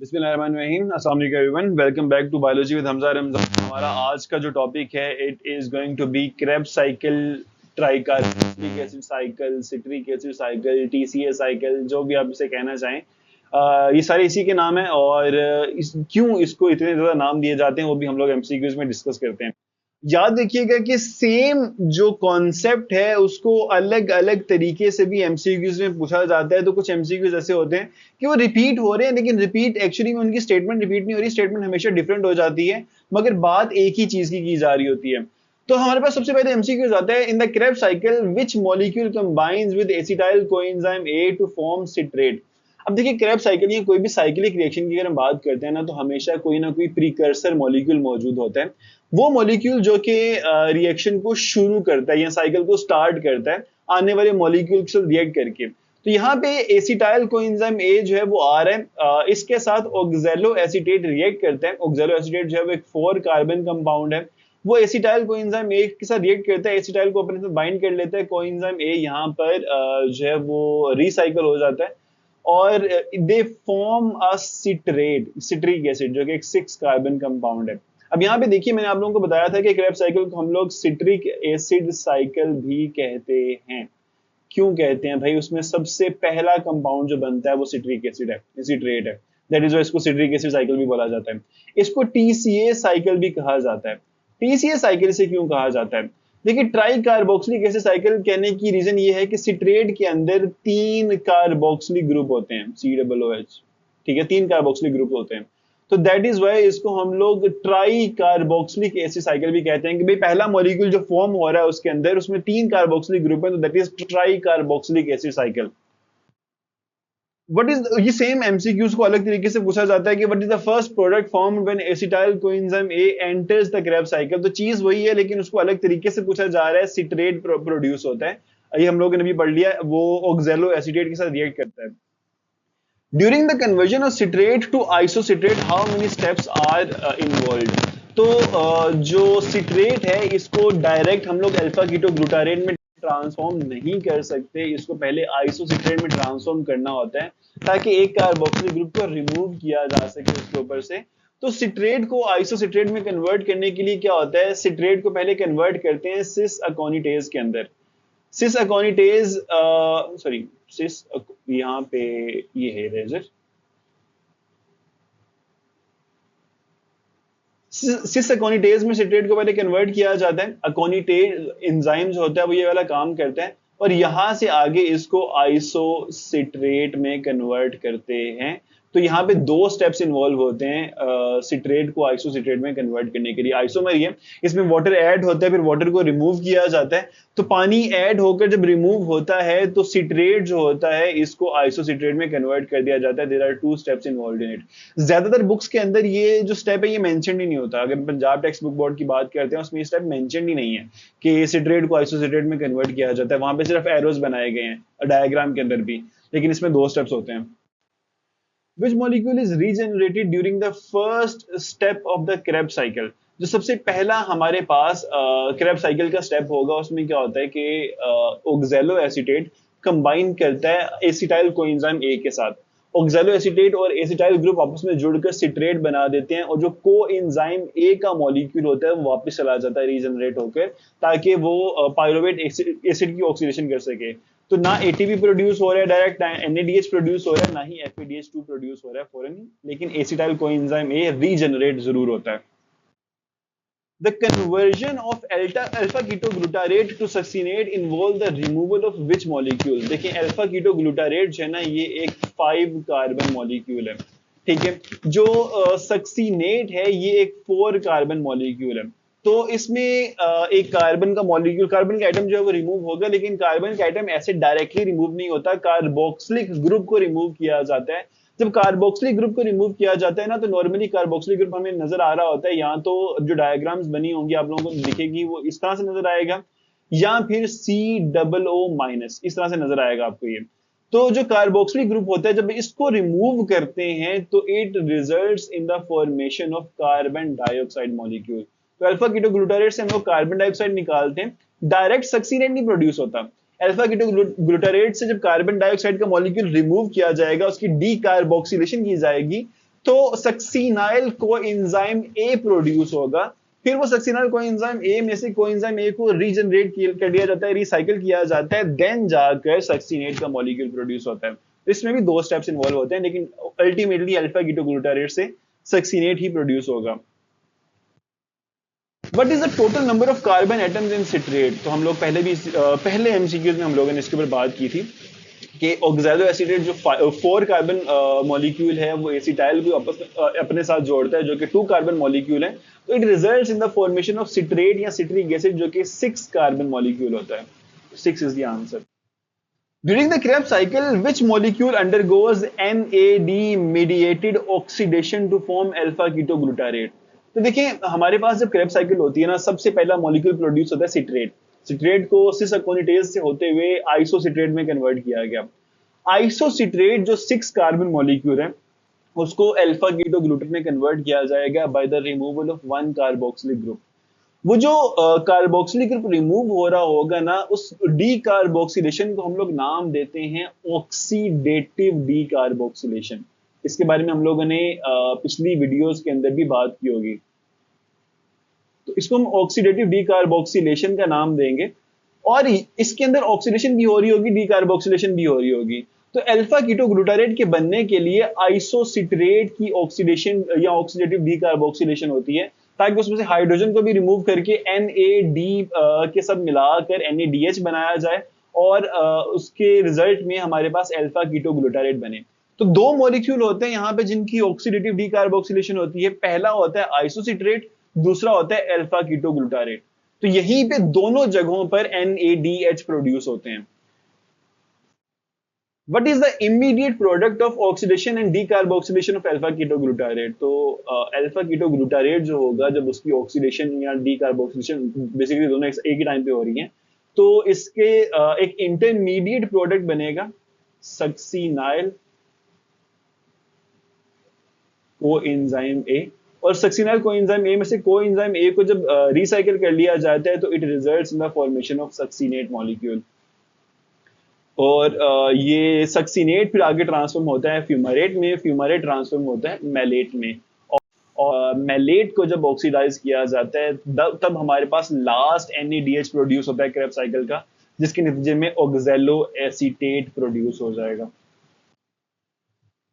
बिस्मिल्लाहिर्रहमानिर्रहीम अस्सलाम वालेकुम everyone, welcome back to biology with Hamza Ramzan. हमारा आज का जो टॉपिक है it is going to be Krebs cycle, tricarboxylic acid cycle, citric acid cycle, TCA cycle, जो भी आप इसे कहना चाहें। ये सारे इसी के नाम है और क्यों इसको इतने ज्यादा नाम दिए जाते हैं वो भी हम लोग एमसीक्यूज में डिस्कस करते हैं। याद रखिएगा कि सेम जो कॉन्सेप्ट है उसको अलग अलग तरीके से भी एमसीक्यूज में पूछा जाता है। तो कुछ एमसीक्यूज ऐसे होते हैं कि वो रिपीट हो रहे हैं, लेकिन रिपीट एक्चुअली में उनकी स्टेटमेंट रिपीट नहीं हो रही, स्टेटमेंट हमेशा डिफरेंट हो जाती है, मगर बात एक ही चीज की जा रही होती है। तो हमारे पास सबसे पहले एमसीक्यूज आता है, in the Krebs cycle which molecule combines with acetyl coenzyme A to form citrate. अब देखिए, क्रेब्स साइकिल या कोई भी साइक्लिक रिएक्शन की अगर हम बात करते हैं ना, तो हमेशा कोई ना कोई प्रीकर्सर मॉलिक्यूल मौजूद होता है। वो मॉलिक्यूल जो कि रिएक्शन को शुरू करता है या साइकिल को स्टार्ट करता है आने वाले मॉलिक्यूल से रिएक्ट करके। तो यहाँ पे एसिटाइल कोएंजाइम ए जो है वो आ रहा है, इसके साथ ऑक्सैलो एसीटेट रिएक्ट करता है। ऑक्सैलो एसीटेट जो है वो एक 4 कार्बन कंपाउंड है। वो एसिटाइल कोएंजाइम ए के साथ रिएक्ट करता है, एसिटाइल को अपने साथ बाइंड कर लेता है। कोएंजाइम ए यहाँ पर जो है वो रिसाइकल हो जाता है और they form a citrate, citric acid, जो कि एक 6 कार्बन कंपाउंड है। अब यहाँ पे देखिए, मैंने आप लोगों को बताया था कि क्रेब्स साइकिल को हम लोग सिट्रिक एसिड साइकिल भी कहते हैं। क्यों कहते हैं भाई? उसमें सबसे पहला कंपाउंड जो बनता है वो सिट्रिक एसिड है, सिट्रेट है। दैट इज वाई इसको सिट्रिक एसिड साइकिल भी बोला जाता है। इसको टीसीए साइकिल भी कहा जाता है। टीसीए साइकिल से क्यों कहा जाता है? देखिए, ट्राई कार्बोक्सिलिक एसिड साइकिल कहने की रीजन ये है कि सिट्रेट के अंदर 3 कार्बोक्सिलिक ग्रुप होते हैं, COOH। ठीक है, 3 कार्बोक्सिलिक ग्रुप होते हैं। तो दैट इज वाई इसको हम लोग ट्राई कार्बोक्सिलिक एसिड साइकिल भी कहते हैं कि भाई पहला मॉलिक्यूल जो फॉर्म हो रहा है उसके अंदर उसमें 3 कार्बोक्सिलिक ग्रुप है, तो that is try carboxylic acid cycle. What is, ये सेम एमसीक्यूज को अलग तरीके से पूछा जाता है कि what is the first product formed when acetyl coenzyme A enters the Krebs cycle. तो चीज वही है, लेकिन उसको अलग तरीके से पूछा जा रहा है। सिट्रेट प्रोड्यूस होता है, ये हम लोगों ने भी पढ़ लिया, वो ऑक्सैलो एसीटेट के साथ रिएक्ट करता है। During the conversion of citrate to isocitrate how many steps are involve. तो जो सिट्रेट है इसको डायरेक्ट हम लोग अल्फा कीटो ग्लूटारेट में ट्रांसफॉर्म नहीं कर सकते, इसको पहले आइसोसिट्रेट में ट्रांसफॉर्म करना होता है ताकि एक कार्बोक्सिलिक ग्रुप को रिमूव किया जा सके उसके ऊपर से। तो सिट्रेट को आइसोसिट्रेट में कन्वर्ट करने के लिए क्या होता है, सिट्रेट को पहले कन्वर्ट करते हैं सिस अकोनिटेज के अंदर। सिस अकोनिटेज, सॉरी, सिस, यहाँ पे ये है रेजर। सिस अकोनिटेज में सिट्रेट को पहले कन्वर्ट किया जाता है। अकोनिटेज एंजाइम जो होता है वो ये वाला काम करता है और यहां से आगे इसको आइसोसिट्रेट में कन्वर्ट करते हैं। तो यहाँ पे 2 स्टेप्स इन्वॉल्व होते हैं सिट्रेट को आइसोसिट्रेट में कन्वर्ट करने के लिए। आइसोमर ये, इसमें वाटर ऐड होता है, फिर वाटर को रिमूव किया जाता है। तो पानी ऐड होकर जब रिमूव होता है तो सिट्रेट जो होता है इसको आइसोसिट्रेट में कन्वर्ट कर दिया जाता है। There are 2 steps involve in it. ज्यादातर बुक्स के अंदर ये जो स्टेप है ये मेंशन ही नहीं होता। अगर पंजाब टेक्स्ट बुक बोर्ड की बात करते हैं उसमें ये स्टेप मेंशन ही नहीं है कि सिट्रेट को आइसोसिट्रेट में कन्वर्ट किया जाता है। वहां पे सिर्फ एरोज बनाए गए हैं डायग्राम के अंदर भी, लेकिन इसमें 2 स्टेप्स होते हैं। Which molecule is regenerated during the first step of the Krebs cycle? जो सबसे पहला हमारे पास क्रेब्स साइकिल का स्टेप होगा उसमें क्या होता है कि ऑक्सैलो एसीटेट कंबाइन करता है एसिटाइल कोएंजाइम ए के साथ। ऑक्सैलो एसीटेट और एसिटाइल ग्रुप आपस में जुड़कर सिट्रेट बना देते हैं और जो कोएंजाइम ए का मॉलिक्यूल होता है वो वापस चला जाता है रीजनरेट होकर, ताकि वो पायरुवेट एसिड की ऑक्सीडेशन कर सके। तो ना एटीपी प्रोड्यूस हो रहा है डायरेक्ट, ना एनएडीएच प्रोड्यूस हो रहा है, ना ही एफएडीएच2 प्रोड्यूस हो रहा है फॉरन, लेकिन एसिटाइल कोएंजाइम ए रीजनरेट जरूर होता है। The conversion of alpha ketoglutarate to succinate involve the removal of which molecule? देखिए, अल्फा कीटोग्लूटारेट जो है ना ये एक 5 कार्बन मॉलिक्यूल है। ठीक है, जो सक्सीनेट है ये एक 4 कार्बन मॉलिक्यूल है। तो इसमें एक कार्बन का मॉलिक्यूल, कार्बन का एटम जो है वो रिमूव होगा, लेकिन कार्बन का एटम ऐसे डायरेक्टली रिमूव नहीं होता, कार्बोक्सिलिक ग्रुप को रिमूव किया जाता है। जब कार्बोक्सिलिक ग्रुप को रिमूव किया जाता है ना, तो नॉर्मली कार्बोक्सिलिक ग्रुप हमें नजर आ रहा होता है, यहाँ तो जो डायग्राम्स बनी होंगी आप लोगों को दिखेगी वो इस तरह से नजर आएगा, या फिर COO- इस तरह से नजर आएगा आपको ये। तो जो कार्बोक्सिलिक ग्रुप होता है जब इसको रिमूव करते हैं तो it results in the formation of carbon dioxide molecule. तो अल्फा कीटोग्लूटारेट से हम लोग कार्बन डाइऑक्साइड निकालते हैं, डायरेक्ट सक्सीनेट नहीं प्रोड्यूस होता। अल्फा कीटोग्लूटारेट से जब कार्बन डाइऑक्साइड का मॉलिक्यूल रिमूव किया जाएगा, उसकी डीकार्बोक्सिलेशन की जाएगी, तो सक्सीनाइल कोएंजाइम ए प्रोड्यूस होगा, फिर वो सक्सीनाइल कोएंजाइम ए में से कोएंजाइम ए को रीजनरेट कर दिया जाता है, रिसाइकिल किया जाता है, देन जाकर सक्सीनेट का मॉलिक्यूल प्रोड्यूस होता है। इसमें भी 2 स्टेप्स इन्वॉल्व होते हैं, लेकिन अल्टीमेटली अल्फा कीटोग्लूटारेट से सक्सीनेट ही प्रोड्यूस होगा। What is the total number of carbon atoms in citrate? तो हम लोग पहले एमसीक्यूज में हम लोगों ने इसके ऊपर बात की थी कि ऑक्सैलो एसीटेट जो 4 कार्बन मॉलिक्यूल है वो एसिटाइल को आपस में अपने साथ जोड़ता है, जो कि 2 कार्बन मॉलिक्यूल है। तो it results in the formation of citrate या सिट्रिक एसिड, जो कि 6 कार्बन मॉलिक्यूल होता है। 6 is the answer. During the Krebs cycle, which molecule undergoes NAD mediated oxidation to form alpha ketoglutarate? तो देखिए हमारे पास जब क्रेब्स साइकिल होती है ना, सबसे पहला मॉलिक्यूल प्रोड्यूस होता है सिट्रेट। सिट्रेट को सिस अकोनिटेज से होते हुए आइसोसिट्रेट में कन्वर्ट किया गया। आइसोसिट्रेट जो 6 कार्बन मॉलिक्यूल है उसको अल्फा कीटोग्लूटारेट में कन्वर्ट किया जाएगा by the removal of 1 carboxylic group. वो जो कार्बोक्सिलिक ग्रुप रिमूव हो रहा होगा ना, उस डी कार्बोक्सिलेशन को हम लोग नाम देते हैं ऑक्सीडेटिव डी कार्बोक्सिलेशन। इसके बारे में हम लोगों ने पिछली वीडियोस के अंदर भी बात की होगी। तो इसको हम ऑक्सीडेटिव डी कार्बोक्सिलेशन का नाम देंगे, और इसके अंदर ऑक्सीडेशन भी हो रही होगी, डी कार्बोक्सिलेशन भी हो रही होगी। तो अल्फा कीटोग्लूटारेट के बनने के लिए आइसोसिट्रेट की ऑक्सीडेशन या ऑक्सीडेटिव डी कार्बोक्सिलेशन होती है, ताकि उसमें से हाइड्रोजन को भी रिमूव करके NAD के साथ मिलाकर NADH बनाया जाए, और उसके रिजल्ट में हमारे पास अल्फा कीटोग्लूटारेट बने। तो 2 मॉलिक्यूल होते हैं यहाँ पे जिनकी ऑक्सीडेटिव डी कार्बोक्सिलेशन होती है। पहला होता है आइसोसिट्रेट, दूसरा होता है अल्फा कीटोग्लूटारेट। तो यहीं पे दोनों जगहों पर NADH प्रोड्यूस होते हैं। What is the immediate product of oxidation and decarboxylation of alpha ketoglutarate? तो अल्फा कीटोग्लूटारेट जो होगा, जब उसकी ऑक्सीडेशन या डीकार्बोक्सिलेशन बेसिकली दोनों एक ही टाइम पे हो रही हैं, तो इसके एक इंटरमीडिएट प्रोडक्ट बनेगा सक्सीनाइल कोएंजाइम ए। और सक्सीनाइल कोएंजाइम ए में से कोएंजाइम ए को जब रिसाइकिल कर लिया जाता है तो it results in the formation of succinate molecule. और ये सक्सीनेट फिर आगे ट्रांसफॉर्म होता है फ्यूमारेट में, फ्यूमारेट ट्रांसफॉर्म होता है मैलेट में, और मैलेट को जब ऑक्सीडाइज किया जाता है तब हमारे पास लास्ट NADH प्रोड्यूस होता है क्रेब्स साइकिल का, जिसके नतीजे में ऑक्सैलो एसीटेट प्रोड्यूस हो जाएगा।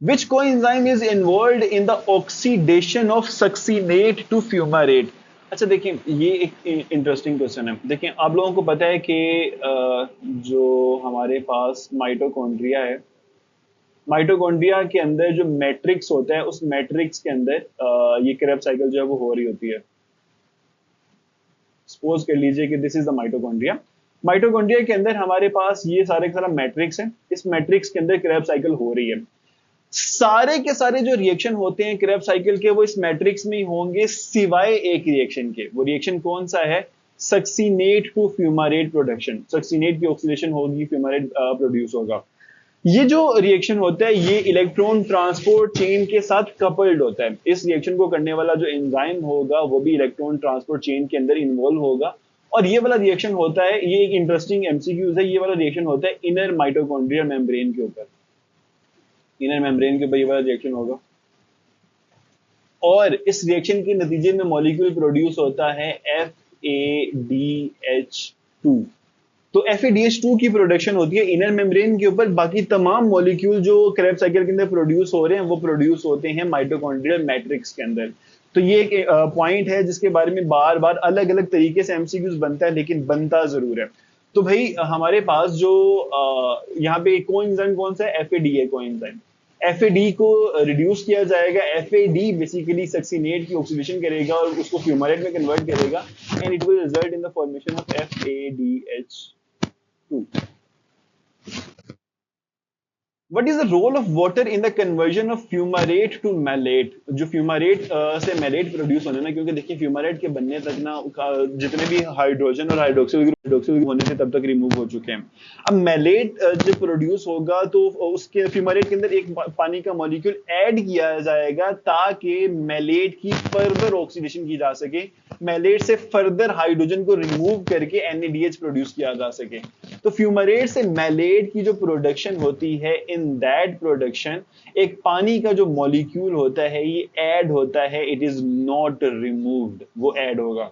Which coenzyme is involved in the oxidation of succinate to fumarate? अच्छा देखिए, ये एक इंटरेस्टिंग क्वेश्चन है। देखिए आप लोगों को पता है कि जो हमारे पास माइटोकॉन्ड्रिया है, माइटोकॉन्ड्रिया के अंदर जो मैट्रिक्स होता है, उस मैट्रिक्स के अंदर ये क्रेब्स साइकिल जो है वो हो रही होती है। सपोज कर लीजिए कि this is the mitochondria. Mitochondria के अंदर हमारे पास ये सारे का सारा मैट्रिक्स है। इस मैट्रिक्स के अंदर क्रेब्स साइकिल हो रही है। सारे के सारे जो रिएक्शन होते हैं क्रेब्स साइकिल के, वो इस मैट्रिक्स में ही होंगे, सिवाय एक रिएक्शन के। वो रिएक्शन कौन सा है? Succinate to fumarate production. Succinate की ऑक्सीडेशन होगी, फ्यूमारेट प्रोड्यूस होगा। ये जो रिएक्शन होता है ये इलेक्ट्रॉन ट्रांसपोर्ट चेन के साथ कपल्ड होता है। इस रिएक्शन को करने वाला जो एंजाइम होगा वो भी इलेक्ट्रॉन ट्रांसपोर्ट चेन के अंदर इन्वॉल्व होगा। और ये वाला रिएक्शन होता है, ये एक इंटरेस्टिंग एमसीक्यूज है, ये वाला रिएक्शन होता है इनर माइटोकॉन्ड्रियल मेम्ब्रेन के ऊपर। इनर मेम्ब्रेन के ऊपर ये वाला रिएक्शन होगा, और इस रिएक्शन के नतीजे में मॉलिक्यूल प्रोड्यूस होता है FADH2। तो FADH2 की प्रोडक्शन होती है इनर मेम्ब्रेन के ऊपर। बाकी तमाम मॉलिक्यूल जो क्रेब्स साइकिल के अंदर प्रोड्यूस हो रहे हैं वो प्रोड्यूस होते हैं माइटोकॉन्ड्रियल मैट्रिक्स के अंदर। तो ये एक पॉइंट है जिसके बारे में बार बार अलग अलग तरीके से एमसीक्यूज बनता है, लेकिन बनता जरूर है। तो भाई हमारे पास जो यहाँ पे कोएंजाइम कौन सा है? FAD है कोएंजाइम। FAD को रिड्यूस किया जाएगा। FAD बेसिकली सक्सीनेट की ऑक्सीडेशन करेगा और उसको फ्यूमारेट में कन्वर्ट करेगा, and it will result in the formation of FADH2। What is the role of water in the conversion of fumarate to malate? जो फ्यूमारेट से मैलेट प्रोड्यूस होने ना, क्योंकि देखिए फ्यूमारेट के बनने तक ना जितने भी हाइड्रोजन और हाइड्रोक्सिल होने से तब तक रिमूव हो चुके हैं। अब मैलेट जब प्रोड्यूस होगा तो उसके फ्यूमारेट के अंदर एक पानी का मॉलिक्यूल ऐड किया जाएगा ताकि मैलेट की फर्दर ऑक्सीडेशन की जा सके, मैलेट से फर्दर हाइड्रोजन को रिमूव करके NADH प्रोड्यूस किया जा सके। तो फ्यूमारेट से मैलेट की जो प्रोडक्शन होती है इन इन दैट प्रोडक्शन एक पानी का जो मॉलिक्यूल होता है ये ऐड होता है, इट इज नॉट रिमूव्ड, वो ऐड होगा।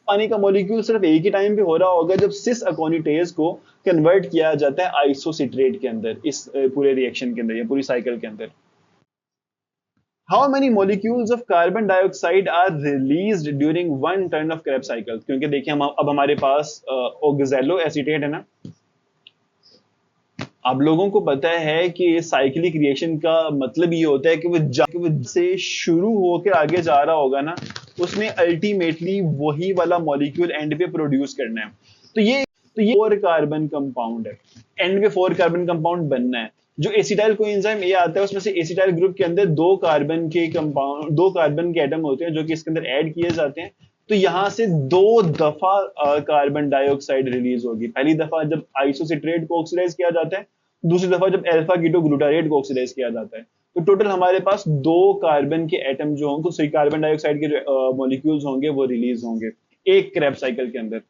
पानी का मॉलिक्यूल सिर्फ एक ही टाइम पे हो रहा होगा जब सिस अकोनिटेज को कन्वर्ट किया जाता है आइसोसिट्रेट के अंदर, इस पूरे रिएक्शन के अंदर या पूरी साइकिल के अंदर। How many molecules of carbon dioxide are released during one turn of Krebs cycle? क्योंकि देखिए हम अब हमारे पास ऑक्सैलो एसीटेट है ना, आप लोगों को पता है कि साइक्लिक रिएक्शन का मतलब ये होता है कि वो से शुरू होकर आगे जा रहा होगा ना, उसने अल्टीमेटली वही वाला मॉलिक्यूल एंड पे प्रोड्यूस करना है। तो ये 4 कार्बन कंपाउंड है, एंड पे 4 कार्बन कंपाउंड बनना है। जो एसिटाइल कोएंजाइम ए आता है उसमें से एसिटाइल ग्रुप के अंदर 2 कार्बन के कंपाउंड, 2 कार्बन के एटम होते हैं जो कि इसके अंदर ऐड किए जाते हैं। तो यहां से 2 दफा कार्बन डाइऑक्साइड रिलीज होगी। पहली दफा जब आइसोसिट्रेट को ऑक्सीडाइज किया जाता है, दूसरी दफा जब अल्फा कीटो ग्लूटारेट को ऑक्सीडाइज किया जाता है। तो टोटल हमारे पास 2 कार्बन के एटम जो होंगे, सॉरी कार्बन डाइऑक्साइड के जो मॉलिक्यूल्स होंगे वो रिलीज होंगे एक क्रेब्स साइकिल के अंदर।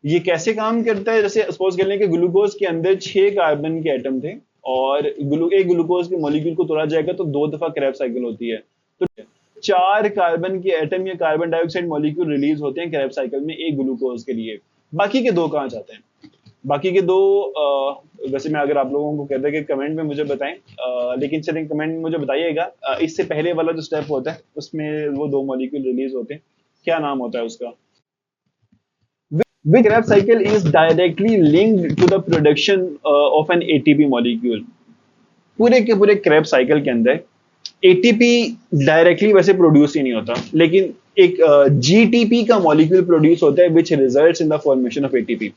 ये कैसे काम करता है? जैसे सपोज कर लें कि ग्लूकोज के अंदर 6 कार्बन के एटम थे और एक ग्लूकोज के मॉलिक्यूल को तोड़ा जाएगा तो 2 दफा क्रेब्स साइकिल होती है। तो 4 कार्बन के एटम या कार्बन डाइऑक्साइड मॉलिक्यूल रिलीज होते हैं क्रेब्स साइकिल में एक ग्लूकोज के लिए। बाकी के 2 कहां जाते हैं? बाकी के 2 वैसे मैं अगर आप लोगों को कहता है कि कमेंट में मुझे बताएं, लेकिन चलिए कमेंट में मुझे बताइएगा, इससे पहले वाला जो स्टेप होता है उसमें वो 2 मॉलिक्यूल रिलीज होते हैं, क्या नाम होता है उसका? Which Krebs cycle is directly linked to the production of an ATP molecule? पूरे के पूरे Krebs cycle के अंदर ATP डायरेक्टली वैसे प्रोड्यूस ही नहीं होता, लेकिन एक GTP का मॉलिक्यूल प्रोड्यूस होता है which results in the formation of ATP।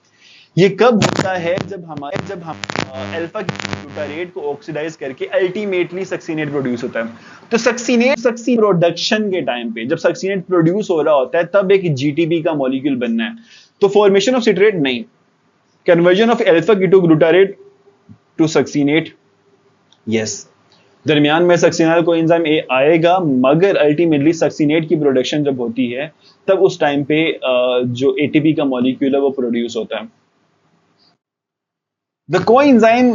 ये कब होता है? जब हम अल्फा ग्लूटारेट को ऑक्सीडाइज करके अल्टीमेटली सक्सीनेट प्रोड्यूस होता है। तो सक्सीनेट प्रोडक्शन के टाइम पे जब सक्सीनेट प्रोड्यूस हो रहा होता है तब एक जीटीपी का मॉलिक्यूल बनना है। तो फॉर्मेशन ऑफ सिट्रेट नहीं, conversion of alpha keto glutarate to succinate, yes, दरमियान में सक्सीनाइल कोएंजाइम ए आएगा, मगर अल्टीमेटली सक्सीनेट की प्रोडक्शन जब होती है तब उस टाइम पे जो एटीपी का मॉलिक्यूल है वो प्रोड्यूस होता है। The coenzyme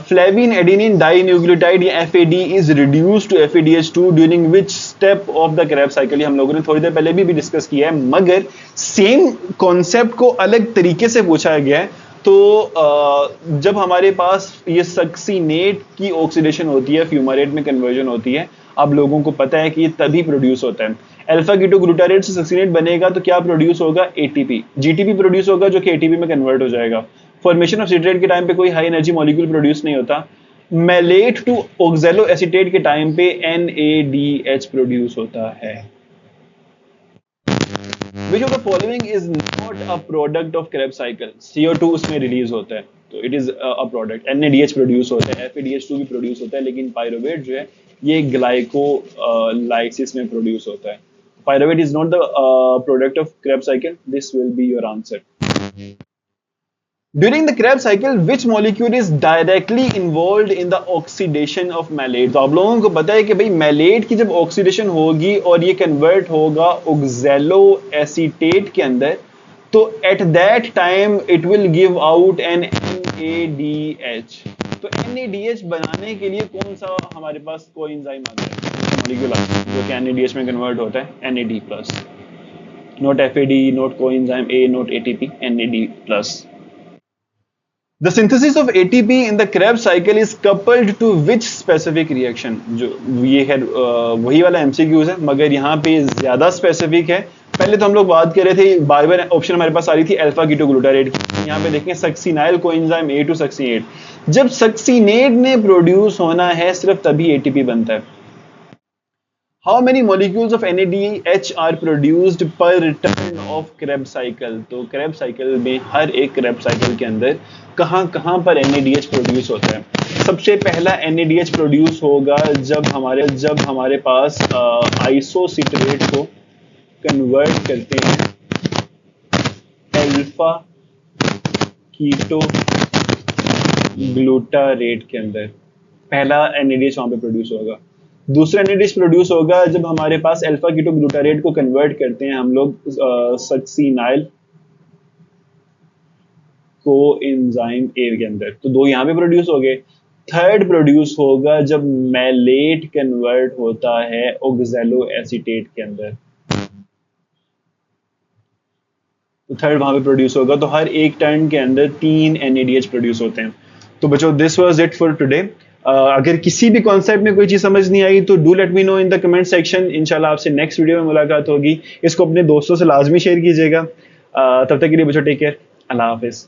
flavin adenine dinucleotide या FAD is reduced to FADH2 during which step of the Krebs cycle? हम लोगों ने थोड़ी देर पहले भी डिस्कस किया है, मगर सेम कॉन्सेप्ट को अलग तरीके से पूछा गया है। तो जब हमारे पास ये सक्सीनेट की ऑक्सीडेशन होती है, फ्यूमारेट में कन्वर्जन होती है, आप लोगों को पता है कि ये तभी प्रोड्यूस होता है। अल्फा कीटो ग्लूटारेट से सक्सीनेट बनेगा तो क्या प्रोड्यूस होगा? एटीपी, जीटीपी प्रोड्यूस होगा जो कि एटीपी में कन्वर्ट हो जाएगा। फॉर्मेशन ऑफ सिट्रेट के टाइम पे कोई हाई एनर्जी मॉलिक्यूल प्रोड्यूस नहीं होता। मैलेट टू ऑक्सैलो एसीटेट के टाइम पे NADH प्रोड्यूस होता है। Which of the following is not a product of Krebs cycle? CO2 उसमें रिलीज होता है तो it is a product. NADH produce होता है, FADH2 भी प्रोड्यूस होता है, लेकिन पायरोवेट जो है ये ग्लाइकोलाइसिस में प्रोड्यूस होता है। Pyruvate is not the product of Krebs cycle. This will be your answer. During the Krebs cycle, which molecule is directly involved in the oxidation of malate? तो आप लोगों को पता है कि भाई malate की जब ऑक्सीडेशन होगी और ये कन्वर्ट होगा ऑक्सैलो एसीटेट के अंदर, तो at that time it will give out an NADH। तो NADH बनाने के लिए कौन सा हमारे पास कोएंजाइम आता है, मॉलिक्यूल आता है जो कि NADH में कन्वर्ट होता है? NAD+, not FAD, not coenzyme A, not ATP, NAD+। The synthesis of ATP in the Krebs cycle is coupled to which specific reaction? जो ये है वही वाला MCQs है, मगर यहाँ पे ज्यादा स्पेसिफिक है। पहले तो हम लोग बात कर रहे थे, बार बार ऑप्शन हमारे पास आ रही थी अल्फा कीटो ग्लूटारेट की। यहाँ पे देखें succinyl coenzyme A to succinate. जब सक्सीनेट ने प्रोड्यूस होना है सिर्फ तभी ATP बनता है। How many molecules of NADH are produced per return of Krebs cycle? तो Krebs cycle में हर एक Krebs cycle के अंदर कहां पर NADH प्रोड्यूस होता है? सबसे पहला NADH प्रोड्यूस होगा जब हमारे पास आइसोसिट्रेट को कन्वर्ट करते हैं अल्फा कीटो ग्लूटारेट के अंदर, पहला NADH वहां पे प्रोड्यूस होगा। दूसरा NADH प्रोड्यूस होगा जब हमारे पास अल्फा कीटो ग्लूटारेट को कन्वर्ट करते हैं हम लोग सक्सीनाइल कोएंजाइम ए के अंदर, तो 2 यहाँ पे प्रोड्यूस हो गए। थर्ड प्रोड्यूस होगा जब मैलेट कन्वर्ट होता है ऑक्सैलो एसीटेट के अंदर, तो थर्ड वहां पे प्रोड्यूस होगा। तो हर एक टर्न के अंदर 3 NADH प्रोड्यूस होते हैं। तो बच्चों this was it for today. अगर किसी भी कॉन्सेप्ट में कोई चीज समझ नहीं आई तो do let me know in the comment section. इंशाल्लाह आपसे नेक्स्ट वीडियो में मुलाकात होगी। इसको अपने दोस्तों से लाजमी शेयर कीजिएगा। तब तक के लिए बच्चों टेक केयर, अल्लाह हाफिज।